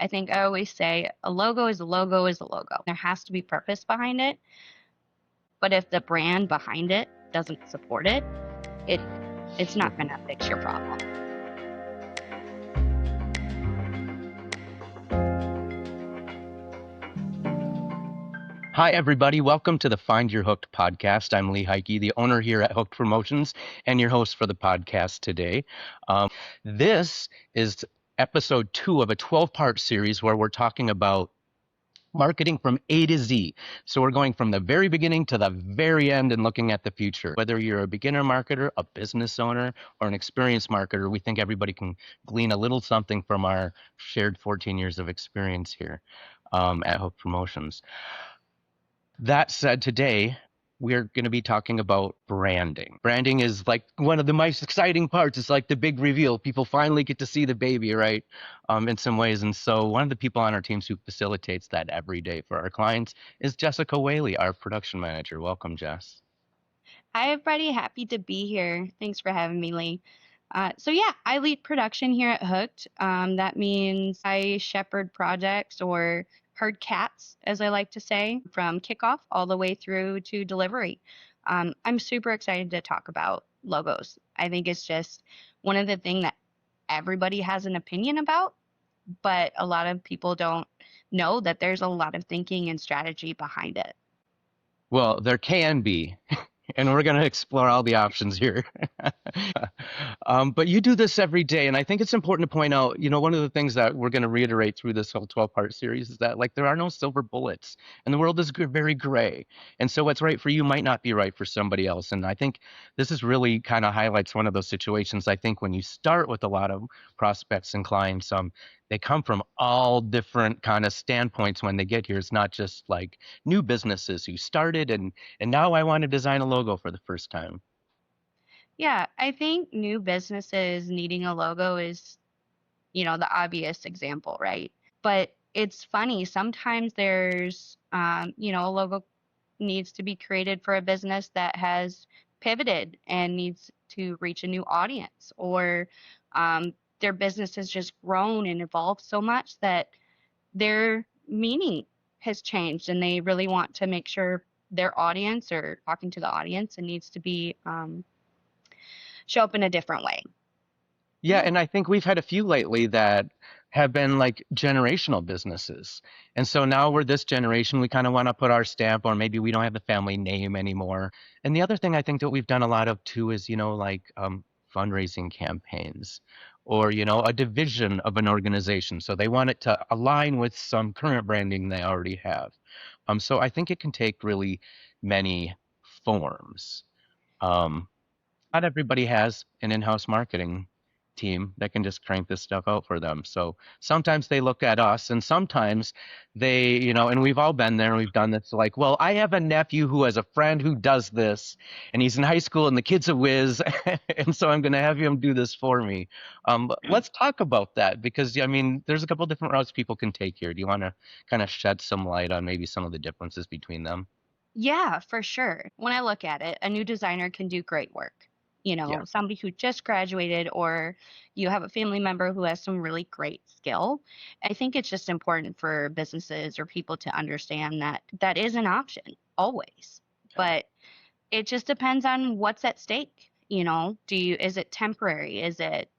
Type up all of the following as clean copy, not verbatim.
I think I always say a logo is a logo is a logo. There has to be purpose behind it. But if the brand behind it doesn't support it, it it's not going to fix your problem. Hi, everybody. Welcome to the Find Your Hooked podcast. I'm Lee Heike, the owner here at Hooked Promotions and your host for the podcast today. This is episode 2 of a 12-part series where we're talking about marketing from A to Z. So we're going from the very beginning to the very end and looking at the future. Whether you're a beginner marketer, a business owner, or an experienced marketer, we think everybody can glean a little something from our shared 14 years of experience here at Hooked Promotions. That said, today we're going to be talking about branding. Branding is like one of the most exciting parts. It's like the big reveal. People finally get to see the baby, right? In some ways. And so one of the people on our teams who facilitates that every day for our clients is Jessica Whaley, our production manager. Welcome, Jess. Hi, everybody. Happy to be here. Thanks for having me, Lee. So I lead production here at Hooked. That means I shepherd projects or herd cats, as I like to say, from kickoff all the way through to delivery. I'm super excited to talk about logos. I think it's just one of the things that everybody has an opinion about, but a lot of people don't know that there's a lot of thinking and strategy behind it. Well, there can be, and we're going to explore all the options here. But you do this every day, and I think it's important to point out, one of the things that we're going to reiterate through this whole 12-part series is that, like, there are no silver bullets, and the world is very gray. And so what's right for you might not be right for somebody else. And I think this is really kind of highlights one of those situations. I think when you start with a lot of prospects and clients, they come from all different kind of standpoints when they get here. It's not just like new businesses who started and now I want to design a logo for the first time. Yeah, I think new businesses needing a logo is, the obvious example, right? But it's funny, sometimes there's, a logo needs to be created for a business that has pivoted and needs to reach a new audience, or their business has just grown and evolved so much that their meaning has changed and they really want to make sure their audience or talking to the audience and needs to be show up in a different way. Yeah, and I think we've had a few lately that have been like generational businesses. And so now we're this generation, we kind of want to put our stamp, or maybe we don't have the family name anymore. And the other thing I think that we've done a lot of too is, fundraising campaigns or, a division of an organization. So they want it to align with some current branding they already have. So I think it can take really many forms. Um, Not everybody has an in-house marketing team that can just crank this stuff out for them. So sometimes they look at us and sometimes they, and we've all been there and we've done this like, well, I have a nephew who has a friend who does this and he's in high school and the kid's a whiz. And so I'm going to have him do this for me. But let's talk about that because, I mean, there's a couple different routes people can take here. Do you want to kind of shed some light on maybe some of the differences between them? Yeah, for sure. When I look at it, a new designer can do great work. Yeah. Somebody who just graduated, or you have a family member who has some really great skill. I think it's just important for businesses or people to understand that that is an option always. But it just depends on what's at stake. Is it temporary? Is it,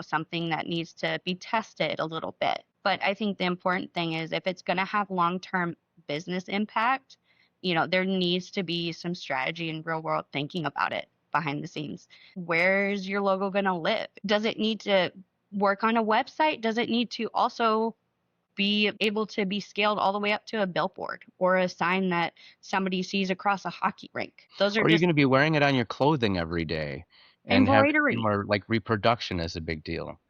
something that needs to be tested a little bit? But I think the important thing is if it's going to have long-term business impact, there needs to be some strategy and real world thinking about it behind the scenes. Where's your logo going to live? Does it need to work on a website? Does it need to also be able to be scaled all the way up to a billboard or a sign that somebody sees across a hockey rink? Those are Or you're just going to be wearing it on your clothing every day and have embroidery. more like reproduction is a big deal.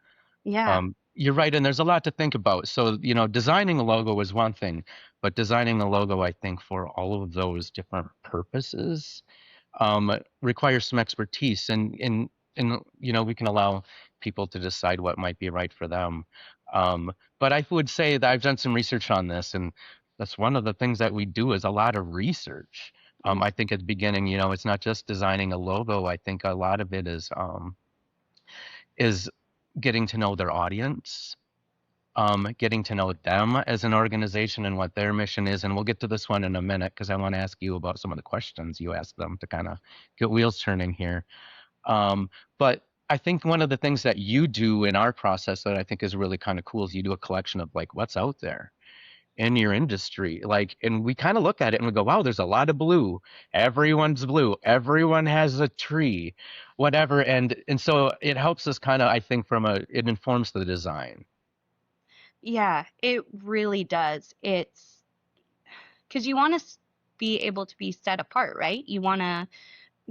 Yeah. You're right, and there's a lot to think about. So, designing a logo is one thing, but designing a logo, I think, for all of those different purposes requires some expertise, and we can allow people to decide what might be right for them. But I would say that I've done some research on this, and that's one of the things that we do is a lot of research. Mm. I think at the beginning, it's not just designing a logo. I think a lot of it is getting to know their audience, getting to know them as an organization and what their mission is. And we'll get to this one in a minute because I want to ask you about some of the questions you asked them to kind of get wheels turning here. But I think one of the things that you do in our process that I think is really kind of cool is you do a collection of like what's out there in your industry. Like, and we kind of look at it and we go, wow, there's a lot of blue. Everyone's blue. Everyone has a tree, whatever. And so it helps us kind of, I think, it informs the design. Yeah, it really does. It's because you want to be able to be set apart, right? You want to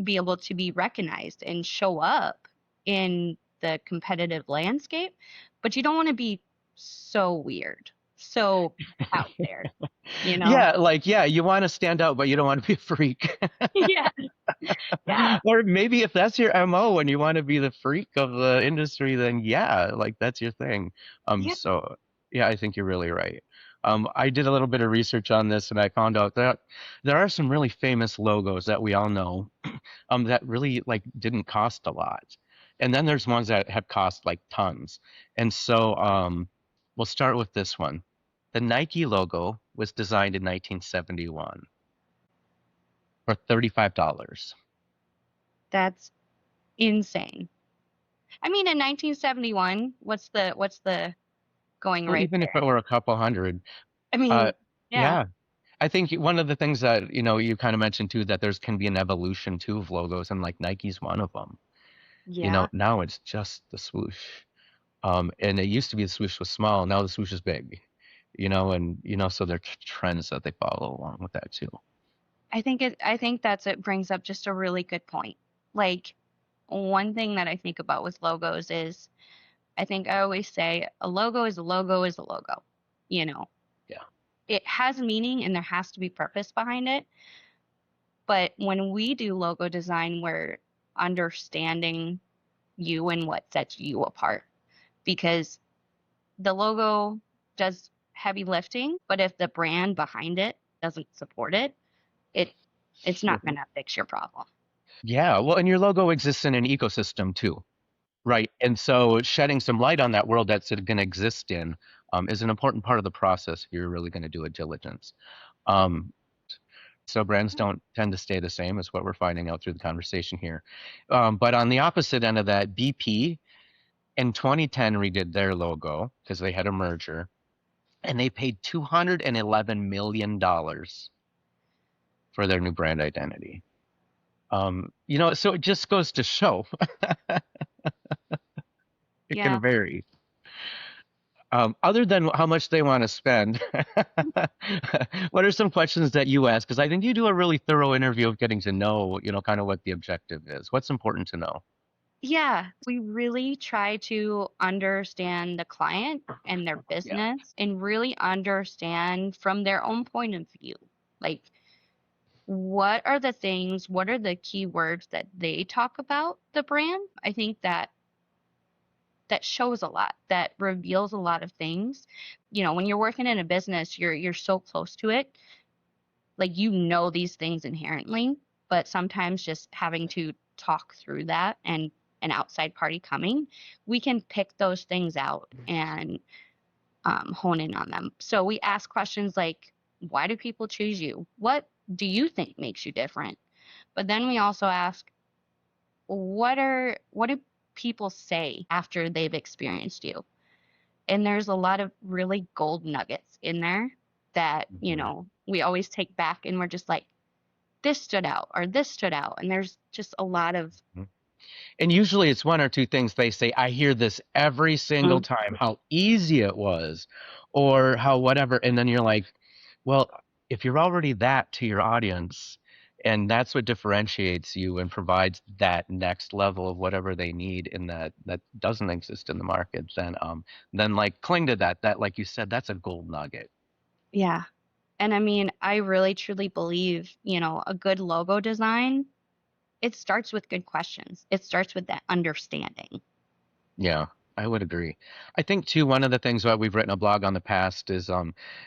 be able to be recognized and show up in the competitive landscape, but you don't want to be so weird, so out there, you know? Yeah, like, yeah, you want to stand out, but you don't want to be a freak. Yeah, yeah, Or maybe if that's your MO and you want to be the freak of the industry, then yeah, like that's your thing. yeah, So yeah, I think you're really right. I did a little bit of research on this and I found out that there are some really famous logos that we all know, that really like didn't cost a lot. And then there's ones that have cost like tons. And so, we'll start with this one. The Nike logo was designed in 1971 for $35. that's insane. I mean, in 1971, what's the going Well, rate even if it there? were a couple hundred, I uh, mean, yeah, yeah. I think one of the things that, you kind of mentioned too, that there's can be an evolution too of logos, and like Nike's one of them. yeah. Now it's just the swoosh. And it used to be the swoosh was small, now the swoosh is big. And so there are trends that they follow along with that too. I think that's it brings up just a really good point. Like one thing that I think about with logos is I think I always say a logo is a logo is a logo. You know, Yeah. it has meaning and there has to be purpose behind it. But when we do logo design, we're understanding you and what sets you apart because the logo does heavy lifting, but if the brand behind it doesn't support it, it it's not going to fix your problem. Yeah. Well, and your logo exists in an ecosystem too. Right. And so shedding some light on that world that's going to exist in, is an important part of the process if you're really going to do a diligence. Um, so brands don't tend to stay the same, is what we're finding out through the conversation here. But on the opposite end of that, BP in 2010 redid their logo because they had a merger, and they paid $211 million for their new brand identity. So it just goes to show it can Yeah. vary. Other than how much they want to spend, what are some questions that you ask? Because I think you do a really thorough interview of getting to know, kind of what the objective is. What's important to know? Yeah, we really try to understand the client and their Yeah. business and really understand from their own point of view. Like, what are the keywords that they talk about the brand? I think that shows a lot, that reveals a lot of things. When you're working in a business, you're so close to it, like these things inherently, but sometimes just having to talk through that and an outside party coming, we can pick those things out and hone in on them. So we ask questions like, why do people choose you? What do you think makes you different? But then we also ask, what do people say after they've experienced you? And there's a lot of really gold nuggets in there that, Mhm. we always take back and we're just like, this stood out or this stood out. And there's just a lot of, And usually it's one or two things they say. I hear this every single mm, time, how easy it was, or how whatever. And then you're like, well, if you're already that to your audience, and that's what differentiates you and provides that next level of whatever they need in that doesn't exist in the market, then like cling to that. That, like you said, that's a gold nugget. yeah. And I mean, I really truly believe, a good logo design, it starts with good questions. It starts with that understanding. Yeah, I would agree. I think too, one of the things that we've written a blog on the past is,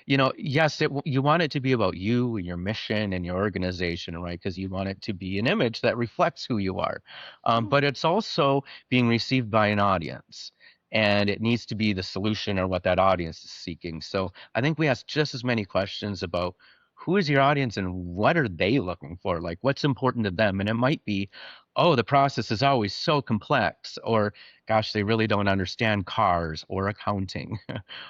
yes, you want it to be about you and your mission and your organization, right? Because you want it to be an image that reflects who you are. Yeah. But it's also being received by an audience. and it needs to be the solution or what that audience is seeking. So I think we ask just as many questions about who is your audience and what are they looking for? Like what's important to them? And it might be, oh, the process is always so complex, or gosh, they really don't understand cars or accounting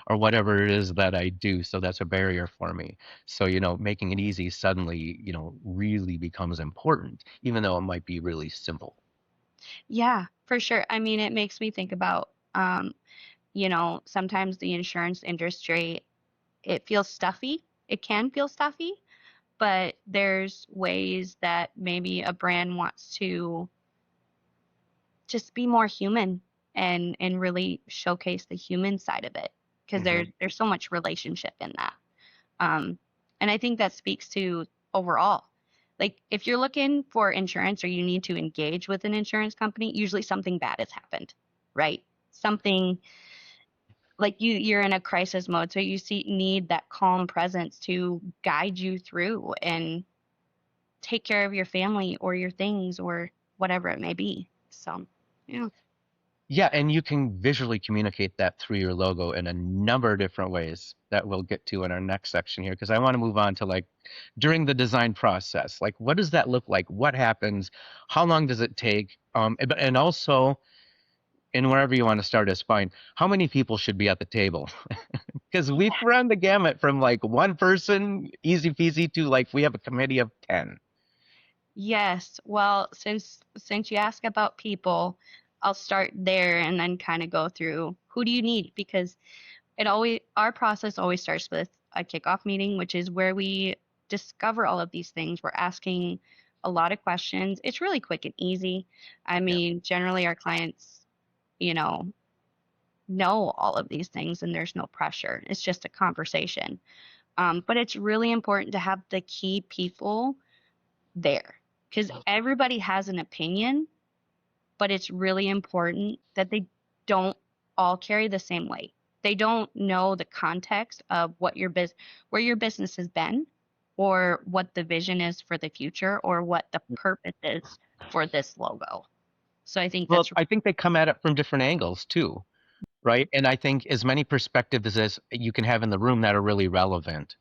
or whatever it is that I do. So that's a barrier for me. So, making it easy suddenly, really becomes important, even though it might be really simple. Yeah, for sure. I mean, it makes me think about, sometimes the insurance industry, it feels stuffy. It can feel stuffy, but there's ways that maybe a brand wants to just be more human and really showcase the human side of it because Hmm. there's so much relationship in that. Um, and I think that speaks to overall. Like if you're looking for insurance or you need to engage with an insurance company, usually something bad has happened, right? Something like you're in a crisis mode, so you need that calm presence to guide you through and take care of your family or your things or whatever it may be. So, yeah. Yeah, and you can visually communicate that through your logo in a number of different ways that we'll get to in our next section here, because I want to move on to like during the design process. Like, what does that look like? What happens? How long does it take? And also, and wherever you want to start is fine. How many people should be at the table? Because we've run the gamut from like one person, easy peasy, to like we have a committee of 10. Yes. Well, since you ask about people, I'll start there and then kind of go through who do you need because it always our process always starts with a kickoff meeting, which is where we discover all of these things. We're asking a lot of questions. It's really quick and easy. I Yeah. mean, generally our clients, you know all of these things and there's no pressure. It's just a conversation. But it's really important to have the key people there because everybody has an opinion, but it's really important that they don't all carry the same weight. They don't know the context of what where your business has been or what the vision is for the future or what the purpose is for this logo. So I think Well, that's I think they come at it from different angles too, right? And I think as many perspectives as you can have in the room that are really relevant,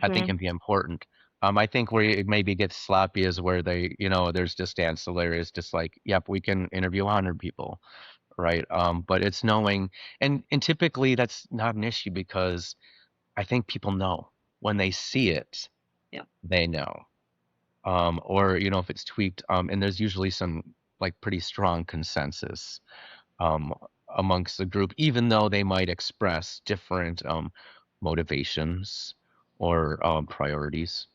I think hmm can be important. I think where it maybe gets sloppy is where there's just ancillaries, just like, yep, we can interview 100 people, right? But it's knowing, and typically that's not an issue because I think people know when they see it, yeah. they know. Or if it's tweaked, and there's usually some like pretty strong consensus um, amongst the group, even though they might express different motivations or priorities.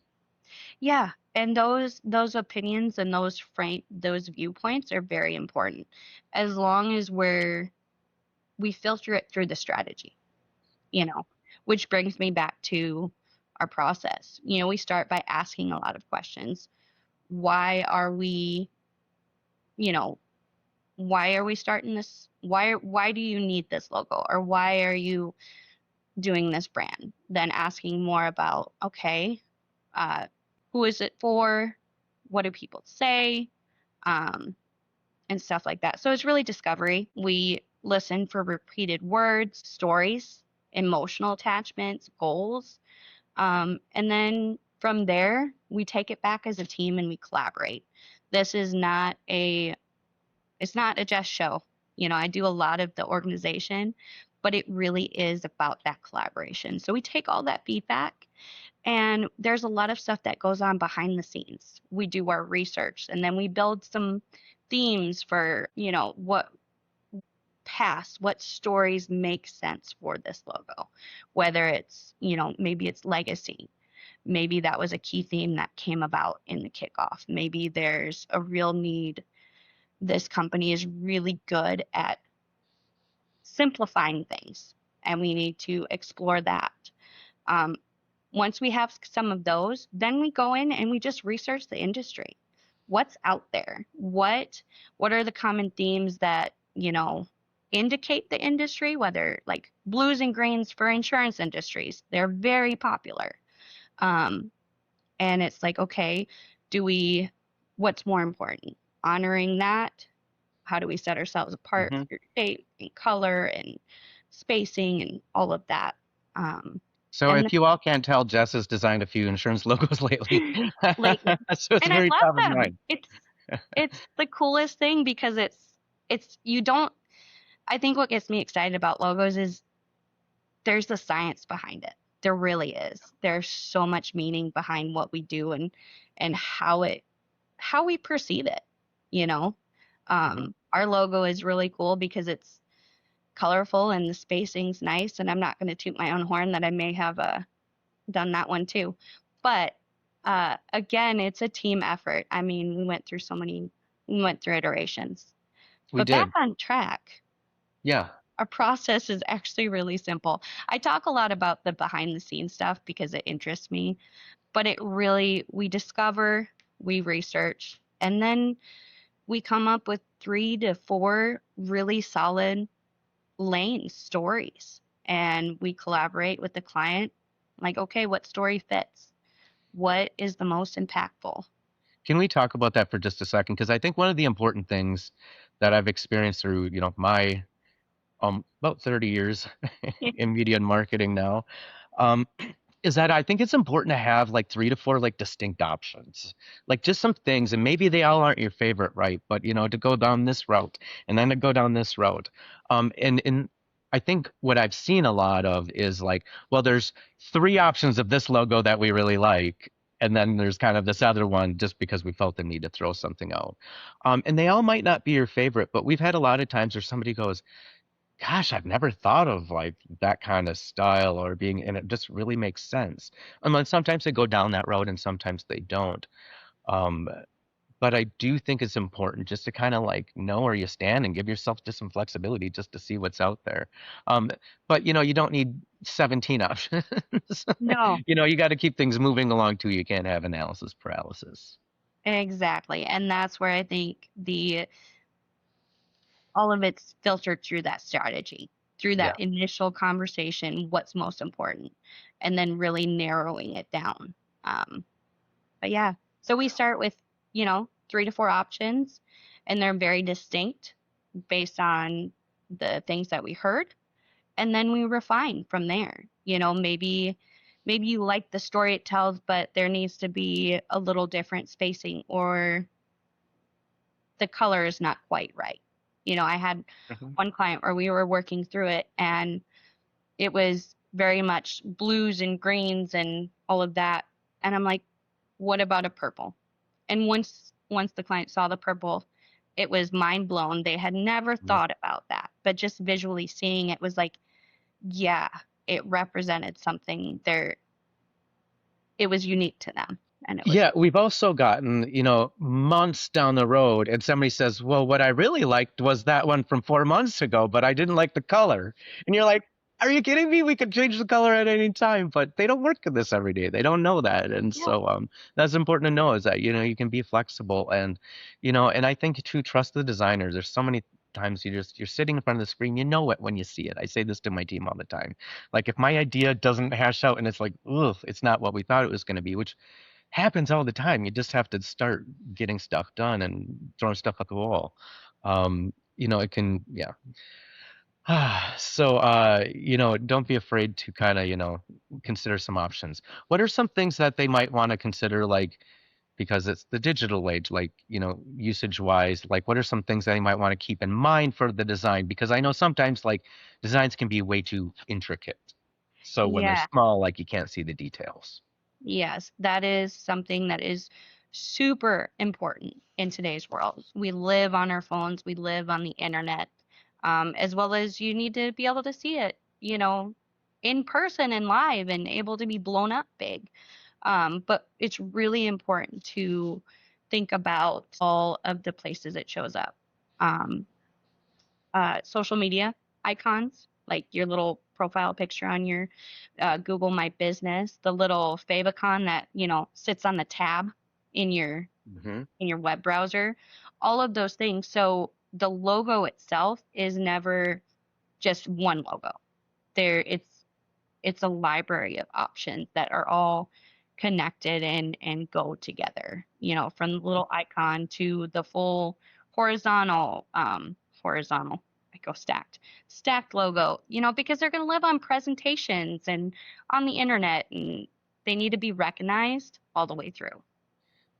Yeah, and those opinions and those viewpoints are very important as long as we filter it through the strategy, you know, which brings me back to our process. We start by asking a lot of questions. Why are we, you know, why are we starting this? Why do you need this logo or why are you doing this brand? Then asking more about, okay, uh, who is it for? What do people say? Um, and stuff like that. So it's really discovery. We listen for repeated words, stories, emotional attachments, goals. And then from there, we take it back as a team and we collaborate. This is not it's not a just show. I do a lot of the organization, but it really is about that collaboration. So we take all that feedback and there's a lot of stuff that goes on behind the scenes. We do our research and then we build some themes for, what stories make sense for this logo. Whether it's, maybe it's legacy. Maybe that was a key theme that came about in the kickoff. Maybe there's a real need. This company is really good at simplifying things, and we need to explore that. Um, Once we have some of those, then we go in and we just research the industry. What's out there? What are the common themes that, indicate the industry, whether like blues and greens for insurance industries, they're very popular. Um, and it's like, okay, do we, what's more important? Honoring that, how do we set ourselves apart Hmm. through shape and color and spacing and all of that. Um, So and then if you all can't tell, Jess has designed a few insurance logos lately. lately, So it's and I very love top of them. mind. It's the coolest thing because it's you don't. I think what gets me excited about logos is there's the science behind it. There really is. There's so much meaning behind what we do and how we perceive it, you know. Hmm. Our logo is really cool because it's colorful and the spacing's nice, and I'm not going to toot my own horn that I may have done that one too. But again, it's a team effort. I mean, we went through iterations. We But back did. on track, Yeah. our process is actually really simple. I talk a lot about the behind the scenes stuff because it interests me, but it really, we discover, we research, and then we come up with 3 to 4 really solid lane stories. And we collaborate with the client, like, okay, what story fits? What is the most impactful? Can we talk about that for just a second? Because I think one of the important things that I've experienced through, my about 30 years in media and marketing now, um, is that I think it's important to have like 3 to 4 like distinct options, like just some things, and maybe they all aren't your favorite, right? But to go down this route and then to go down this route, and I think what I've seen a lot of is like, well, there's 3 options of this logo that we really like. And then there's kind of this other one just because we felt the need to throw something out. And they all might not be your favorite, but we've had a lot of times where somebody goes, gosh, I've never thought of like that kind of style or being, and it just really makes sense. I mean, sometimes they go down that road and sometimes they don't. Um, but I do think it's important just to kind of like know where you stand and give yourself just some flexibility just to see what's out there. Um, but you don't need 17 options. No, You got to keep things moving along too. You can't have analysis paralysis. exactly. And that's where I think the all of it's filtered through that strategy, through Yeah. that initial conversation, what's most important, and then really narrowing it down. Um, but yeah, so we start with, 3 to 4 options, and they're very distinct based on the things that we heard, and then we refine from there. Maybe you like the story it tells, but there needs to be a little different spacing, or the color is not quite right. I had Mhm. one client where we were working through it and it was very much blues and greens and all of that. And I'm like, what about a purple? And once the client saw the purple, it was mind blown. They had never Yeah. thought about that, but just visually seeing it was like, yeah, it represented something there. It was unique to them. And it was, Yeah, we've also gotten, months down the road, and somebody says, well, what I really liked was that one from 4 months ago, but I didn't like the color. And you're like, are you kidding me? We could change the color at any time, but they don't work at this every day. They don't know that. And yeah, so that's important to know is that, you can be flexible and I think to trust the designers. There's so many times you're sitting in front of the screen, you know it when you see it. I say this to my team all the time. Like if my idea doesn't hash out and it's like, ugh, it's not what we thought it was going to be, which happens all the time. You just have to start getting stuff done and throwing stuff at the wall. It can, yeah. So, don't be afraid to kind of, consider some options. What are some things that they might want to consider, like, because it's the digital age, like, usage wise, like, what are some things that they might want to keep in mind for the design? Because I know sometimes, like, designs can be way too intricate. So when they're yeah. small, like, you can't see the details. Yes, that is something that is super important in today's world. We live on our phones, we live on the internet, as well as you need to be able to see it, in person and live and able to be blown up big. But it's really important to think about all of the places it shows up. Um, Social media icons, like your little profile picture on your Google My Business, the little favicon that sits on the tab in your Hmm. web browser, all of those things. So the logo itself is never just one logo. It's a library of options that are all connected and go together. From the little icon to the full horizontal, horizontal, I go stacked logo, because they're going to live on presentations and on the internet, and they need to be recognized all the way through.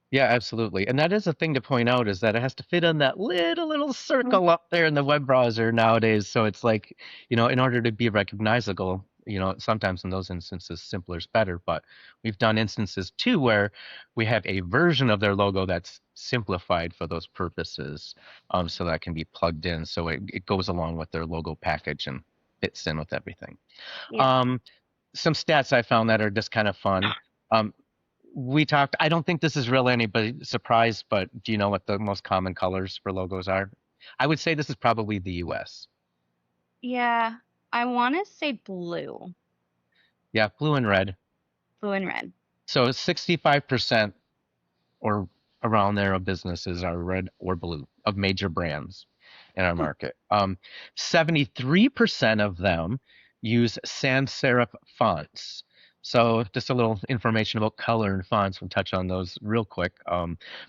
Yeah, absolutely. And that is a thing to point out is that it has to fit in that little circle up there in the web browser nowadays. So it's like, in order to be recognizable, sometimes in those instances, simpler is better. But we've done instances too where we have a version of their logo that's simplified for those purposes, so that can be plugged in. So it goes along with their logo package and fits in with everything. Yeah. Um, some stats I found that are just kind of fun. Um, we talked, I don't think this is really anybody surprised, but do you know what the most common colors for logos are? I would say this is probably the US. Yeah. I want to say blue, Yeah, blue and red. blue and red. So 65% or around there of businesses are red or blue of major brands in our Hmm. market. 73% of them use sans serif fonts. So just a little information about color and fonts. We'll touch on those real quick.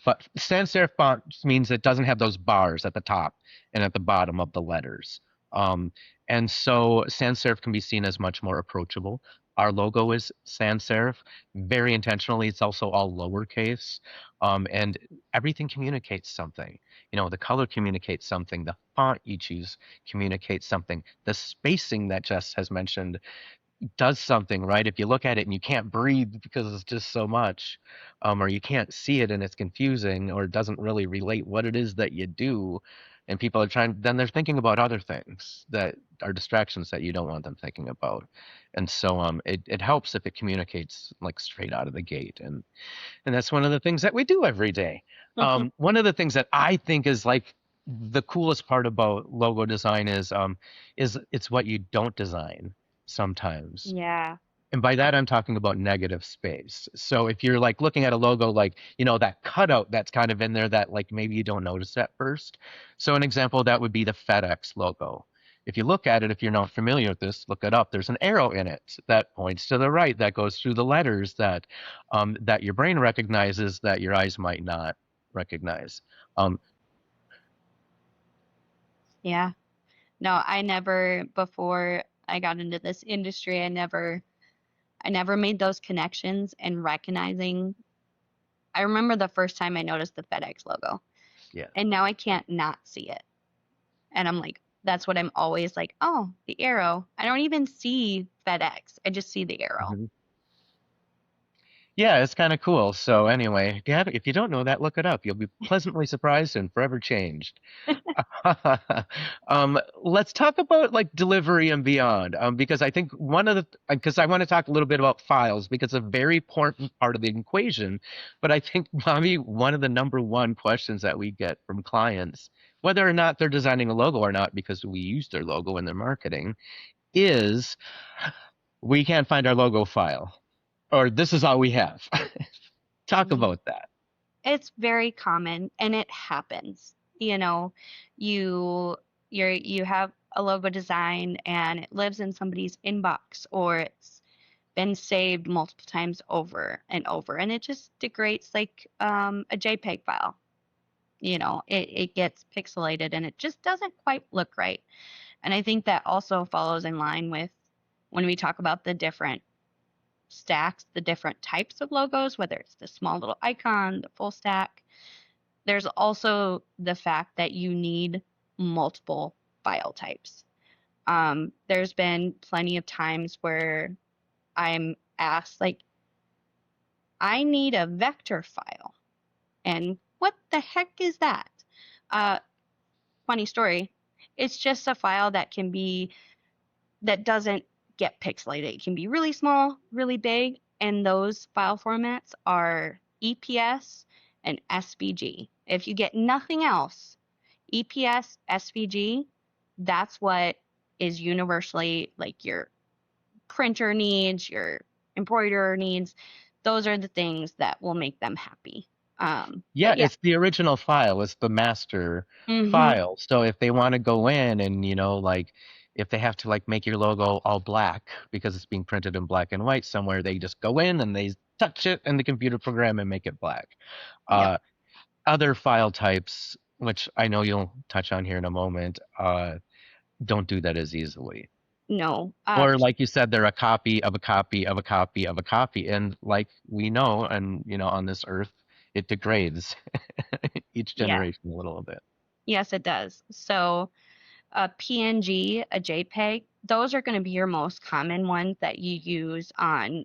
But sans serif font means it doesn't have those bars at the top and at the bottom of the letters. Um, and so sans serif can be seen as much more approachable. Our logo is sans serif, very intentionally. It's also all lowercase, and everything communicates something. The color communicates something. The font you choose communicates something. The spacing that Jess has mentioned does something, right? If you look at it and you can't breathe because it's just so much, or you can't see it and it's confusing, or it doesn't really relate what it is that you do, and people are trying, then they're thinking about other things that are distractions that you don't want them thinking about. And so it helps if it communicates like straight out of the gate. And that's one of the things that we do every day. One of the things that I think is like the coolest part about logo design is it's what you don't design sometimes. Yeah. And by that I'm talking about negative space. So if you're like looking at a logo like, that cutout that's kind of in there that like maybe you don't notice at first. So an example of that would be the FedEx logo. If you look at it, if you're not familiar with this, look it up. There's an arrow in it that points to the right that goes through the letters that your brain recognizes that your eyes might not recognize. Um, Yeah. No, I never, before I got into this industry, I never made those connections and recognizing. I remember the first time I noticed the FedEx logo, yeah. and now I can't not see it. And I'm like, that's what I'm always like, oh, the arrow. I don't even see FedEx. I just see the arrow. Mhm. Yeah, it's kind of cool. So anyway, if you don't know that, look it up. You'll be pleasantly surprised and forever changed. Let's talk about like delivery and beyond, because I think because I want to talk a little bit about files because it's a very important part of the equation. But I think maybe one of the number one questions that we get from clients, whether or not they're designing a logo or not, because we use their logo in their marketing, is we can't find our logo file, or this is all we have. Talk Ye- about that. It's very common and it happens. You know, you you have a logo design and it lives in somebody's inbox or it's been saved multiple times over and over and it just degrades like a JPEG file. It gets pixelated and it just doesn't quite look right. And I think that also follows in line with when we talk about the different stacks, the different types of logos, whether it's the small little icon, the full stack. There's also the fact that you need multiple file types. There's been plenty of times where I'm asked, like, I need a vector file. And what the heck is that? Uh, Funny story. It's just a file that doesn't get pixelated. It can be really small, really big, and those file formats are EPS and SVG. If you get nothing else, EPS, SVG, that's what is universally like your printer needs, your embroiderer needs. Those are the things that will make them happy. Yeah, But yeah. it's the original file. It's the master Hmm. file. So if they want to go in and, like if they have to like make your logo all black because it's being printed in black and white somewhere, they just go in and they touch it in the computer program and make it black. Yep. Uh, Other file types, which I know you'll touch on here in a moment, don't do that as easily. No. Or like you said, they're a copy of a copy of a copy of a copy. And like we know, and on this earth, it degrades each Yeah. generation a little bit. Yes, it does. So a PNG, a JPEG, those are going to be your most common ones that you use on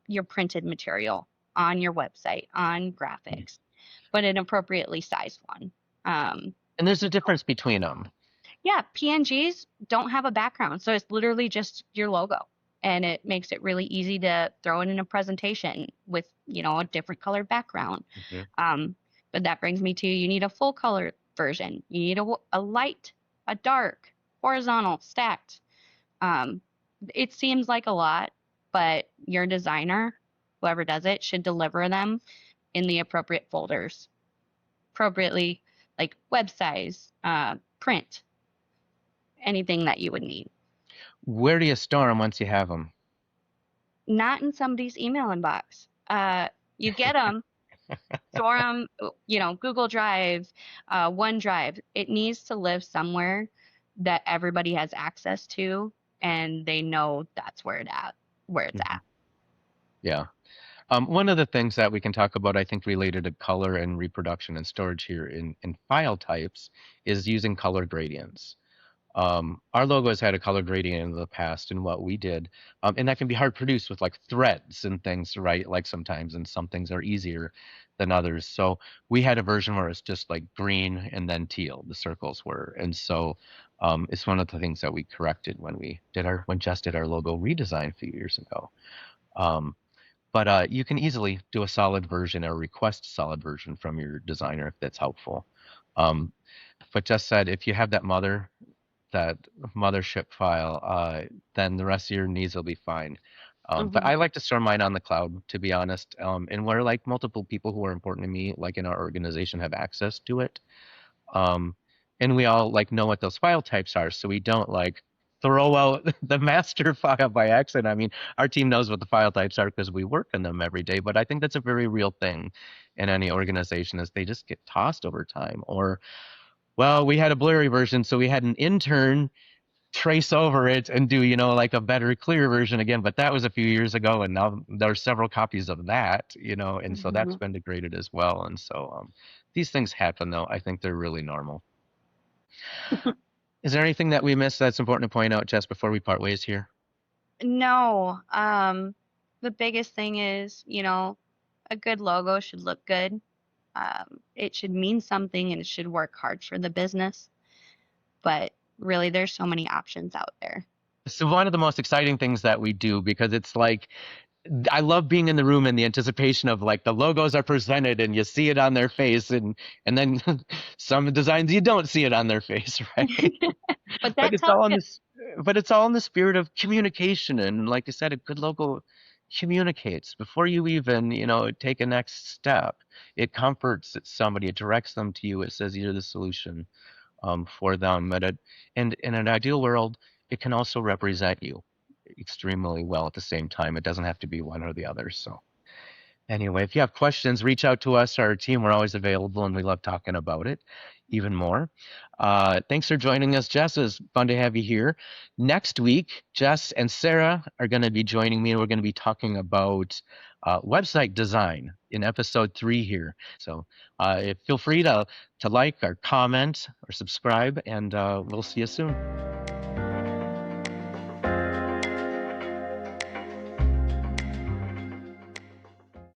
your printed material, on your website, on graphics, but an appropriately sized one. Um, And there's a difference between them. yeah, PNGs don't have a background, so it's literally just your logo. And it makes it really easy to throw it in a presentation with, a different colored background. Mhm. Um, but that brings me to you need a full color version. You need a light, a dark, horizontal, stacked. Um, it seems like a lot, but your designer, whoever does it, should deliver them in the appropriate folders, appropriately like web size, print, anything that you would need. Where do you store them once you have them? Not in somebody's email inbox. You get them, store them, Google Drive, OneDrive. It needs to live somewhere that everybody has access to, and they know that's where it's Mhm. at. Yeah. One of the things that we can talk about, I think, related to color and reproduction and storage here in file types is using color gradients. Our logo has had a color gradient in the past in what we did, and that can be hard produced with like threads and things, right? Like sometimes, and some things are easier than others. So we had a version where it's just like green and then teal, the circles were, and so it's one of the things that we corrected when Jess did our logo redesign a few years ago. Um, but you can easily do a solid version or request a solid version from your designer if that's helpful. Um, but Jess said if you have that mothership file, then the rest of your needs will be fine. But Hmm. I like to store mine on the cloud, to be honest. And where like multiple people who are important to me, like in our organization, have access to it. Um, and we all like know what those file types are, so we don't like throw out the master file by accident. I mean, our team knows what the file types are because we work in them every day. But I think that's a very real thing in any organization, is they just get tossed over time. Or, well, we had a blurry version, so we had an intern trace over it and do like a better clear version again, but that was a few years ago, and now there are several copies of that, and so that's Hmm. been degraded as well. And so these things happen, though. I think they're really normal. Is there anything that we missed that's important to point out, Jess, before we part ways here? No, the biggest thing is, a good logo should look good. It should mean something and it should work hard for the business. But really, there's so many options out there. So one of the most exciting things that we do, because it's like I love being in the room and the anticipation of like the logos are presented and you see it on their face, and then some designs you don't see it on their face, right? But but that it's tells all in you, this but it's all in the spirit of communication, and like I said, a good logo communicates before you even take a next step. It comforts somebody, it directs them to you, it says you're the solution for them. And in an ideal world, it can also represent you extremely well at the same time. It doesn't have to be one or the other. So anyway, if you have questions, reach out to us. Our team, we're always available, and we love talking about it even more. Thanks for joining us, Jess. It was fun to have you here. Next week, Jess and Sarah are going to be joining me, and we're going to be talking about website design in episode 3 here. So feel free to like or comment or subscribe, and we'll see you soon.